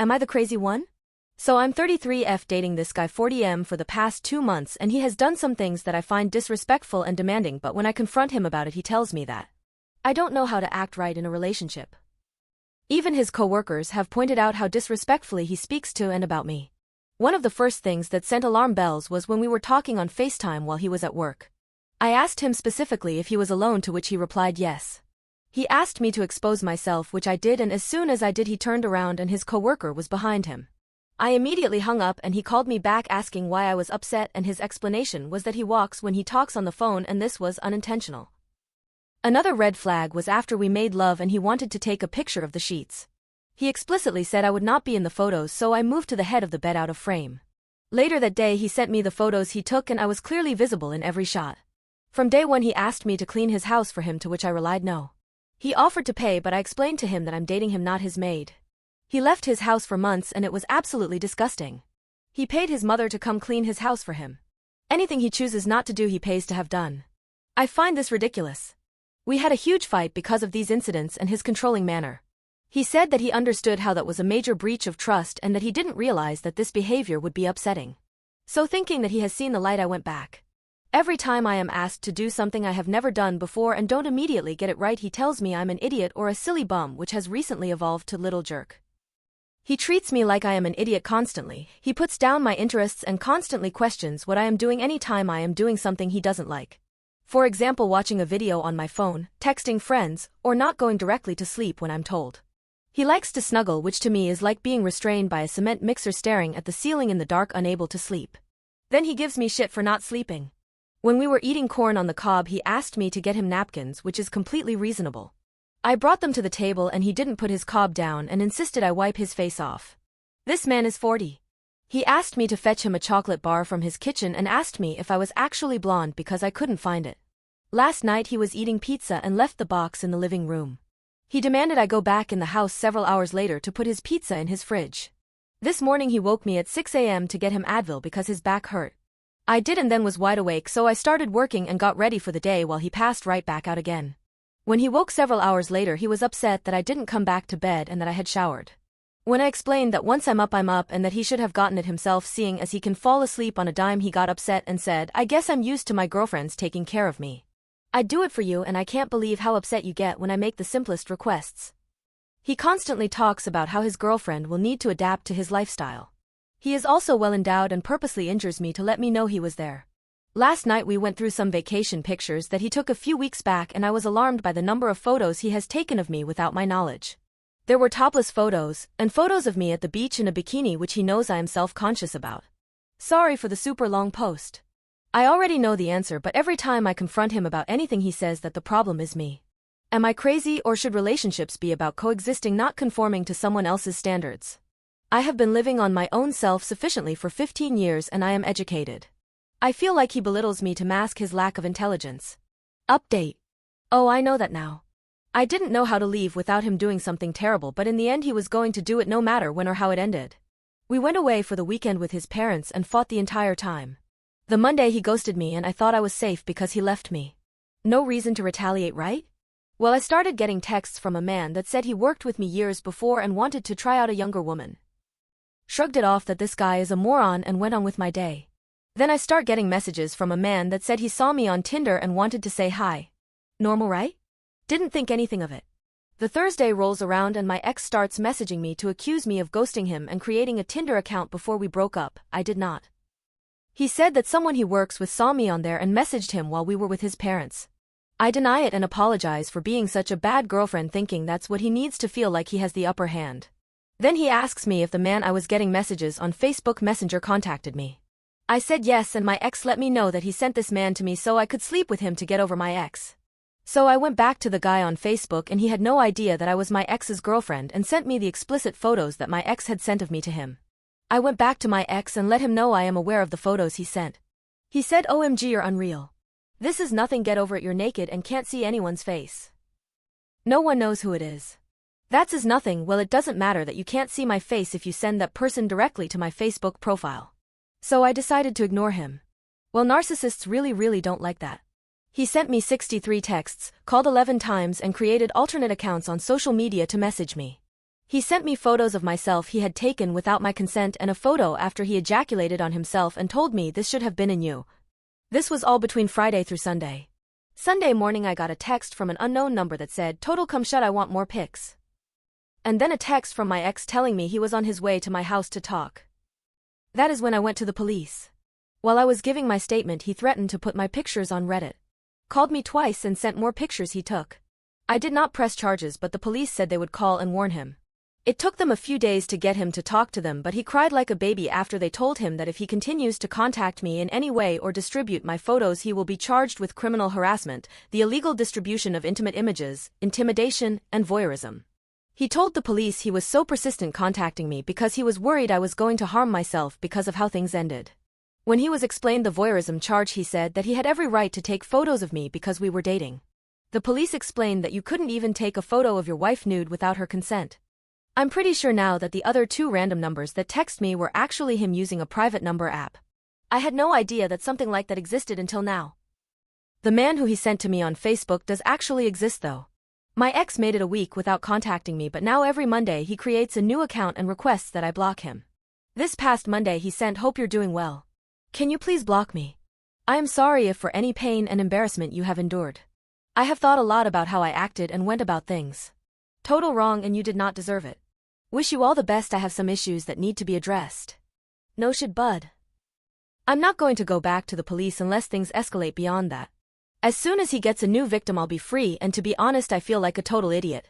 Am I the crazy one? So I'm 33F dating this guy 40M for the past 2 months and he has done some things that I find disrespectful and demanding, but when I confront him about it he tells me that I don't know how to act right in a relationship. Even his coworkers have pointed out how disrespectfully he speaks to and about me. One of the first things that sent alarm bells was when we were talking on FaceTime while he was at work. I asked him specifically if he was alone, to which he replied yes. He asked me to expose myself, which I did, and as soon as I did he turned around and his coworker was behind him. I immediately hung up and he called me back asking why I was upset, and his explanation was that he walks when he talks on the phone and this was unintentional. Another red flag was after we made love and he wanted to take a picture of the sheets. He explicitly said I would not be in the photos, so I moved to the head of the bed out of frame. Later that day he sent me the photos he took and I was clearly visible in every shot. From day one he asked me to clean his house for him, to which I relied no. He offered to pay, but I explained to him that I'm dating him, not his maid. He left his house for months and it was absolutely disgusting. He paid his mother to come clean his house for him. Anything he chooses not to do he pays to have done. I find this ridiculous. We had a huge fight because of these incidents and his controlling manner. He said that he understood how that was a major breach of trust and that he didn't realize that this behavior would be upsetting. So thinking that he has seen the light, I went back. Every time I am asked to do something I have never done before and don't immediately get it right, he tells me I'm an idiot or a silly bum, which has recently evolved to little jerk. He treats me like I am an idiot constantly. He puts down my interests and constantly questions what I am doing anytime I am doing something he doesn't like. For example, watching a video on my phone, texting friends, or not going directly to sleep when I'm told. He likes to snuggle, which to me is like being restrained by a cement mixer staring at the ceiling in the dark, unable to sleep. Then he gives me shit for not sleeping. When we were eating corn on the cob he asked me to get him napkins, which is completely reasonable. I brought them to the table and he didn't put his cob down and insisted I wipe his face off. This man is 40. He asked me to fetch him a chocolate bar from his kitchen and asked me if I was actually blonde because I couldn't find it. Last night he was eating pizza and left the box in the living room. He demanded I go back in the house several hours later to put his pizza in his fridge. This morning he woke me at 6 a.m. to get him Advil because his back hurt. I did and then was wide awake, so I started working and got ready for the day while he passed right back out again. When he woke several hours later he was upset that I didn't come back to bed and that I had showered. When I explained that once I'm up and that he should have gotten it himself seeing as he can fall asleep on a dime, he got upset and said, I guess I'm used to my girlfriends taking care of me. I do it for you and I can't believe how upset you get when I make the simplest requests. He constantly talks about how his girlfriend will need to adapt to his lifestyle. He is also well endowed and purposely injures me to let me know he was there. Last night we went through some vacation pictures that he took a few weeks back and I was alarmed by the number of photos he has taken of me without my knowledge. There were topless photos, and photos of me at the beach in a bikini, which he knows I am self-conscious about. Sorry for the super long post. I already know the answer, but every time I confront him about anything he says that the problem is me. Am I crazy, or should relationships be about coexisting, not conforming to someone else's standards? I have been living on my own self-sufficiently for 15 years and I am educated. I feel like he belittles me to mask his lack of intelligence. Update. Oh, I know that now. I didn't know how to leave without him doing something terrible, but in the end he was going to do it no matter when or how it ended. We went away for the weekend with his parents and fought the entire time. The Monday he ghosted me and I thought I was safe because he left me. No reason to retaliate, right? Well, I started getting texts from a man that said he worked with me years before and wanted to try out a younger woman. Shrugged it off that this guy is a moron and went on with my day. Then I start getting messages from a man that said he saw me on Tinder and wanted to say hi. Normal, right? Didn't think anything of it. The Thursday rolls around and my ex starts messaging me to accuse me of ghosting him and creating a Tinder account before we broke up. I did not. He said that someone he works with saw me on there and messaged him while we were with his parents. I deny it and apologize for being such a bad girlfriend, thinking that's what he needs to feel like he has the upper hand. Then he asks me if the man I was getting messages on Facebook Messenger contacted me. I said yes, and my ex let me know that he sent this man to me so I could sleep with him to get over my ex. So I went back to the guy on Facebook and he had no idea that I was my ex's girlfriend and sent me the explicit photos that my ex had sent of me to him. I went back to my ex and let him know I am aware of the photos he sent. He said, OMG, you're unreal. This is nothing, get over it, you're naked and can't see anyone's face. No one knows who it is. That's is nothing. Well, it doesn't matter that you can't see my face if you send that person directly to my Facebook profile. So I decided to ignore him. Well, narcissists really don't like that. He sent me 63 texts, called 11 times and created alternate accounts on social media to message me. He sent me photos of myself he had taken without my consent and a photo after he ejaculated on himself and told me this should have been in you. This was all between Friday through Sunday. Sunday morning I got a text from an unknown number that said, "Total come shut, I want more pics." And then a text from my ex telling me he was on his way to my house to talk. That is when I went to the police. While I was giving my statement, he threatened to put my pictures on Reddit. Called me twice and sent more pictures he took. I did not press charges, but the police said they would call and warn him. It took them a few days to get him to talk to them, but he cried like a baby after they told him that if he continues to contact me in any way or distribute my photos, he will be charged with criminal harassment, the illegal distribution of intimate images, intimidation, and voyeurism. He told the police he was so persistent contacting me because he was worried I was going to harm myself because of how things ended. When he was explained the voyeurism charge, he said that he had every right to take photos of me because we were dating. The police explained that you couldn't even take a photo of your wife nude without her consent. I'm pretty sure now that the other 2 random numbers that text me were actually him using a private number app. I had no idea that something like that existed until now. The man who he sent to me on Facebook does actually exist though. My ex made it a week without contacting me, but now every Monday he creates a new account and requests that I block him. This past Monday he sent, "Hope you're doing well. Can you please block me? I am sorry if for any pain and embarrassment you have endured. I have thought a lot about how I acted and went about things. Total wrong and you did not deserve it. Wish you all the best. I have some issues that need to be addressed. No shit, bud." I'm not going to go back to the police unless things escalate beyond that. As soon as he gets a new victim, I'll be free, and to be honest, I feel like a total idiot.